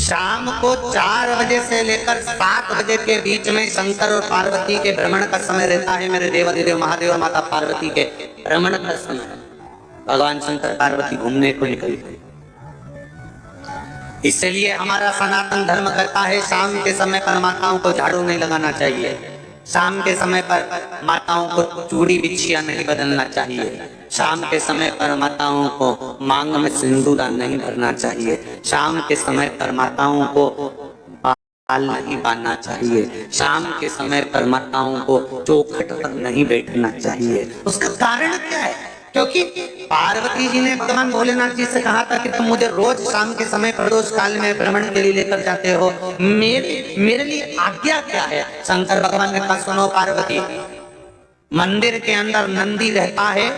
शाम को 4 बजे से लेकर 7 बजे के बीच में शंकर और पार्वती के भ्रमण का समय रहता है। मेरे देवाधिदेव महादेव और माता पार्वती के भ्रमण का समय। भगवान शंकर पार्वती घूमने को निकले। इसलिए हमारा सनातन धर्म कहता है शाम के समय पर माताओं को झाड़ू नहीं लगाना चाहिए, शाम के समय पर माताओं को चूड़ी बिछिया नहीं बदलना चाहिए, शाम के समय पर माताओं को मांग में सिंदूर नहीं भरना चाहिए, शाम के समय पर माताओं को बाल नहीं बांधना चाहिए, शाम के समय पर माताओं को चौखट पर नहीं बैठना चाहिए। उसका कारण क्या है? क्योंकि पार्वती जी ने भगवान भोलेनाथ जी से कहा था कि तुम मुझे रोज शाम के समय प्रदोष काल में भ्रमण के लिए लेकर जाते हो, मेरे लिए आज्ञा क्या है? शंकर भगवान ने कहा सुनो पार्वती, मंदिर के अंदर नंदी रहता है।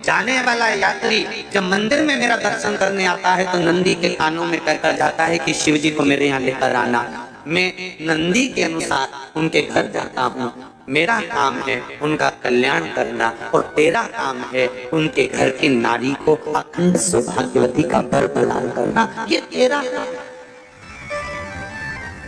जाने वाला यात्री जब मंदिर में मेरा दर्शन करने आता है तो नंदी के कानों में कहकर जाता है कि शिव जी को मेरे यहाँ लेकर आना। मैं नंदी के अनुसार उनके घर जाता हूँ। मेरा काम है उनका कल्याण करना और तेरा काम है उनके घर की नारी को अखंड सौभाग्यवती का वर प्रदान करना, ये तेरा काम।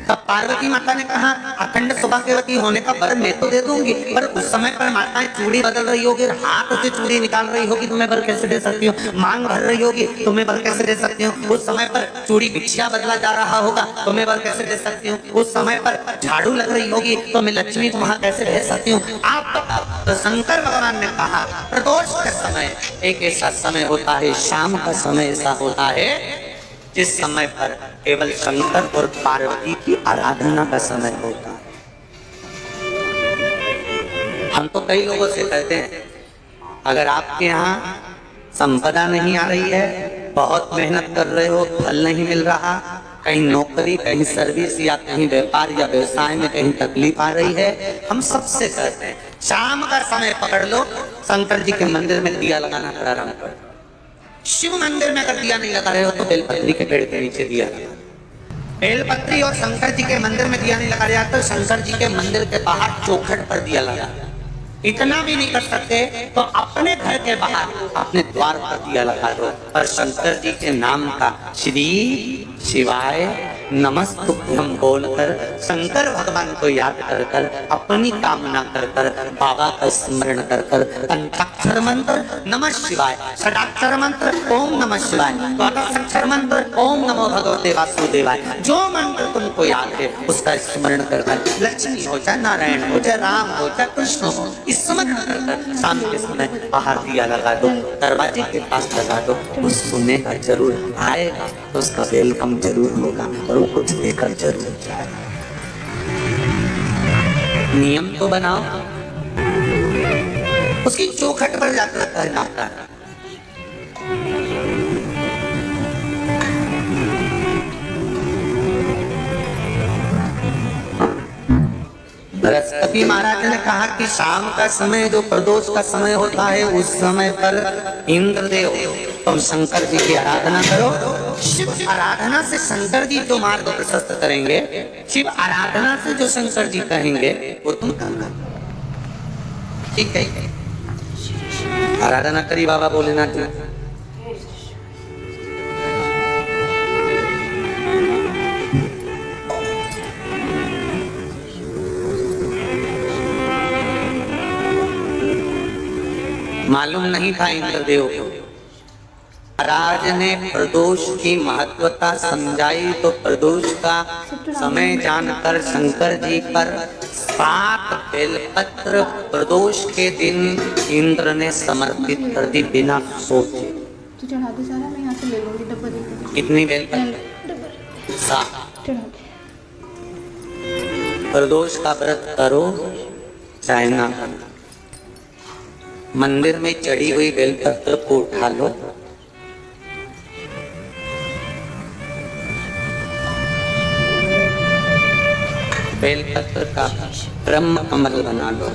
तब पार्वती माता ने कहा अखंड सौभाग्यवती होने का वर मैं तो दे दूंगी, पर उस समय पर माताएं चूड़ी बदल रही होगी, हाथ से चूड़ी निकाल रही होगी, तुम्हें वर कैसे दे सकती हूँ? मांग भर रही होगी, तुम्हें वर कैसे दे सकती हूँ? उस समय पर चूड़ी बिछिया बदला जा रहा होगा, तुम्हें वर कैसे दे सकती हूँ? उस समय पर झाड़ू लग रही होगी तो मैं लक्ष्मी को वहां कैसे भेज सकती हूँ? आप बताओ। तो शंकर भगवान ने कहा प्रदोष के समय एक ऐसा समय होता है, शाम का समय ऐसा होता है जिस समय पर केवल शंकर और पार्वती की आराधना का समय होता है। हम तो कई लोगों से कहते हैं अगर आपके यहाँ संपदा नहीं आ रही है, बहुत मेहनत कर रहे हो, फल नहीं मिल रहा, कहीं नौकरी, कहीं सर्विस या कहीं व्यापार या व्यवसाय में कहीं तकलीफ आ रही है, हम सबसे कहते हैं शाम का समय पकड़ लो, शंकर जी के मंदिर में दिया लगाना प्रारंभ कर दो। शिव मंदिर में अगर दिया नहीं लगा रहे हो तो बेलपत्री के पेड़ के नीचे दिया लगा। बेलपत्री और शंकर जी के मंदिर में दिया नहीं लगा रहा तो शंकर जी के मंदिर के बाहर चौखट पर दिया लगा। इतना भी नहीं कर सकते तो अपने घर के बाहर अपने द्वार पर दिया लगा दो और शंकर जी के नाम का श्री शिवाय नमस्तुभ्यं बोलकर शंकर भगवान को याद कर कर अपनी कामना कर कर बाबा का स्मरण कर कर पंचाक्षर मंत्र नमः शिवाय, षडाक्षर मंत्र ओम नमः शिवाय, द्वादशाक्षर मंत्र ओम नमो भगवते वासुदेवाय, जो मंत्र तुमको याद है उसका स्मरण कर कर लक्ष्मी हो चाहे नारायण हो चाहे राम हो चाहे कृष्ण हो स्मरण कर कर शाम के समय बाहर दिया लगा दो, दरवाजे के पास लगा दो। वो सुनेगा जरूर, आएगा तो उसका वेलकम जरूर होगा और वो कुछ देकर जरूर जाएगा। नियम तो बनाओ, उसकी चौखट पर जाकर कहना। बृहस्पति महाराज ने कहा कि शाम का समय जो प्रदोष का समय होता है उस समय पर इंद्रदेव तुम शंकर जी की आराधना करो। शिव आराधना से शंकर जी जो मार्ग प्रशस्त करेंगे, शिव आराधना से जो शंकर जी कहेंगे वो तुम करना। ठीक है, आराधना करी बाबा भोलेनाथ जी। मालूम नहीं था इंद्रदेव को। महाराज ने प्रदोष की महत्वता समझाई तो प्रदोष का समय जानकर शंकर जी पर 7 बेलपत्र प्रदोष के दिन इंद्र ने समर्पित कर दी बिना सोचे। तो चढ़ा दे सारा, मैं यहाँ से ले लूंगी डब्बा दे। कितनी बेलपत्र? 7। प्रदोष का व्रत करो चाहे ना करो, मंदिर में चढ़ी हुई बेलपत्र को उठा लो, बेलपत्र का ब्रह्म कमल बना लो।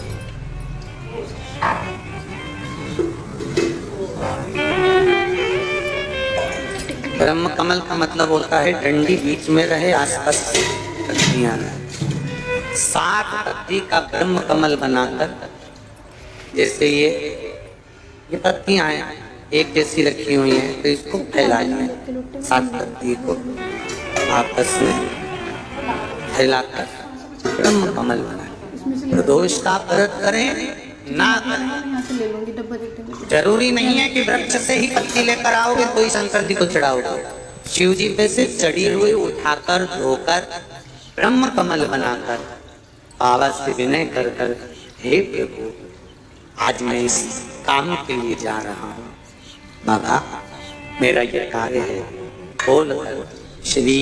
ब्रह्म कमल का मतलब होता है डंडी बीच में रहे, आसपास पत्तियां रहे। 7 पत्ती का ब्रह्म कमल बनाकर, जैसे ये पत्तियां हैं एक जैसी रखी हुई हैं तो इसको फैलाइए 7 पत्ती को। आपस में फैलाकर ब्रह्म कमल बनाए। प्रदोष का व्रत करें ना करें, मैं यहाँ से ले लूंगी डब्बा देते हुए। जरूरी नहीं है कि वृक्ष से ही पत्ती लेकर आओगे तो ही शंकर जी को चढ़ाओगे। शिव जी पे से चढ़ी हुई उठाकर धोकर ब्रह्म कमल बनाकर बाबा से विनय कर कर, हे प्रभु आज मैं इस काम के लिए जा रहा हूँ, बाबा मेरा ये कार्य है, बोल कर श्री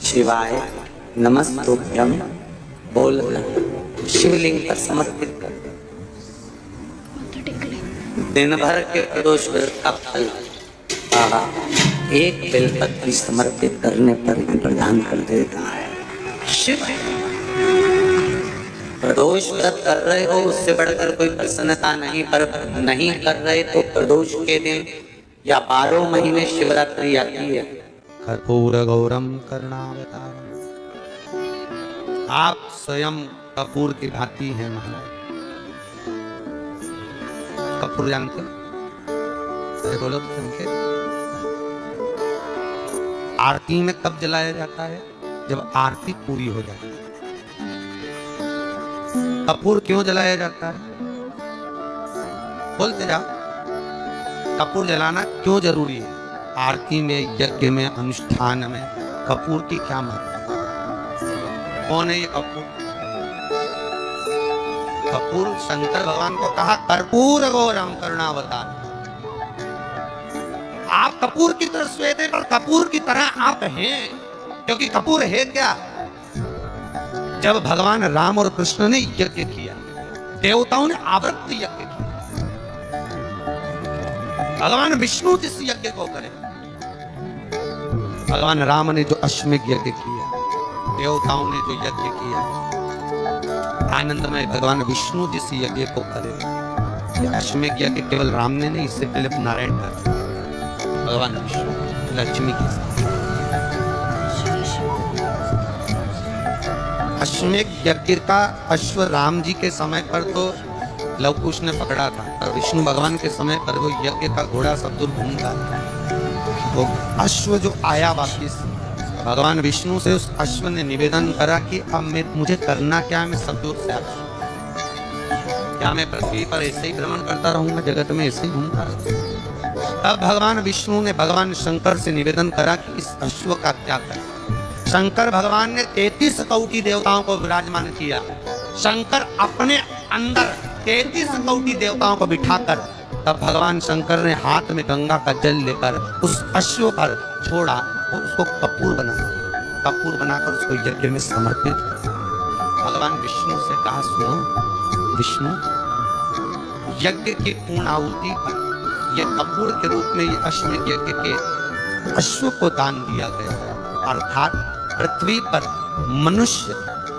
शिवाय नमस्तुभ्यम बोल कर शिवलिंग पर समर्पित कर दो। माथा टेक ले। दिन भर के प्रदोष व्रत का फल बाबा एक बेलपत्री समर्पित करने पर ही प्रदान कर देता है। शिव प्रदोष व्रत कर रहे हो उससे बढ़कर कोई प्रसन्नता नहीं, पर नहीं कर रहे तो प्रदोष के दिन या 12 महीने शिवरात्रि आती है। कर्पूर गौरम करुणावतारम, आप स्वयं कपूर की भांति हैं महाराज। कपूर जानते हो? अरे बोलो तो संकेत। आरती में कब जलाया जाता है? जब आरती पूरी हो जाती है। कपूर क्यों जलाया जाता है? बोलते जाओ, कपूर जलाना क्यों जरूरी है? आरती में, यज्ञ में, अनुष्ठान में कपूर की क्या महत्व? कौन है ये कपूर? कपूर शंकर भगवान को कहा कर्पूर गौरम करुणावतार। आप कपूर की तरह श्वेत हैं, पर कपूर की तरह आप हैं, क्योंकि कपूर है क्या? जब भगवान राम और कृष्ण ने यज्ञ किया, देवताओं ने आवृत्त यज्ञ किया। भगवान विष्णु जिस यज्ञ को करें, भगवान राम ने जो अश्वमेध यज्ञ किया, देवताओं ने जो यज्ञ किया, आनंदमय भगवान विष्णु जिस यज्ञ को करे, अश्वमेध यज्ञ केवल राम ने नहीं, इससे पहले नारायण कर भगवान विष्णु लक्ष्मी के साथ। अश्वमेध यज्ञ का अश्व राम जी के समय पर तो लवकुश ने पकड़ा था, और विष्णु भगवान के समय पर वो यज्ञ का घोड़ा सब दूर घूमता था। वो अश्व जो आया वापिस, भगवान विष्णु से उस अश्व ने निवेदन करा कि अब मुझे करना क्या है? मैं सब दूर से आता हूं, क्या मैं पृथ्वी पर ऐसे ही भ्रमण करता रहूंगा, जगत में ऐसे ही घूमता रहूंगा? तब भगवान विष्णु ने भगवान शंकर से निवेदन करा कि इस अश्व का क्या करें। शंकर भगवान ने 33 कोटि देवताओं को विराजमान किया। शंकर अपने अंदर 33 कोटि देवताओं को बिठाकर, तब भगवान शंकर ने हाथ में गंगा का जल लेकर उस अश्व पर छोड़ा, उसको कपूर बनाकर उसको यज्ञ में समर्पित किया। भगवान विष्णु से कहा, सुनो विष्णु, यज्ञ की पूर्ण आहुति पर यह कपूर के रूप में ये अश्वमेध यज्ञ के अश्व को दान दिया गया। अर्थात पृथ्वी पर मनुष्य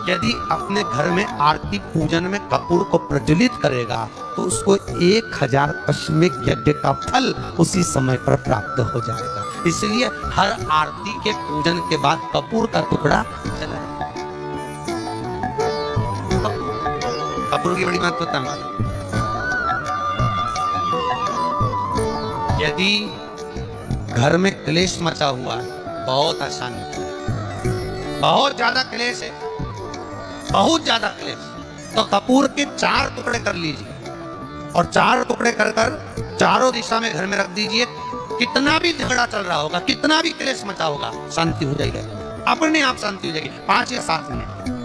यदि अपने घर में आरती पूजन में कपूर को प्रज्वलित करेगा तो उसको 1000 अश्वमेध यज्ञ का फल उसी समय पर प्राप्त हो जाएगा। इसलिए हर आरती के पूजन के बाद कपूर का टुकड़ा जलाएं। कपूर की बड़ी महत्वता है। यदि घर में क्लेश मचा हुआ है, बहुत अशांति, बहुत ज्यादा क्लेश है, बहुत ज्यादा क्लेश, तो कपूर के 4 टुकड़े कर लीजिए और 4 टुकड़े कर चारों दिशा में घर में रख दीजिए। कितना भी झगड़ा चल रहा होगा, कितना भी क्लेश मचा होगा, शांति हो जाएगी, अपने आप शांति हो जाएगी। 5 या 7 मिनट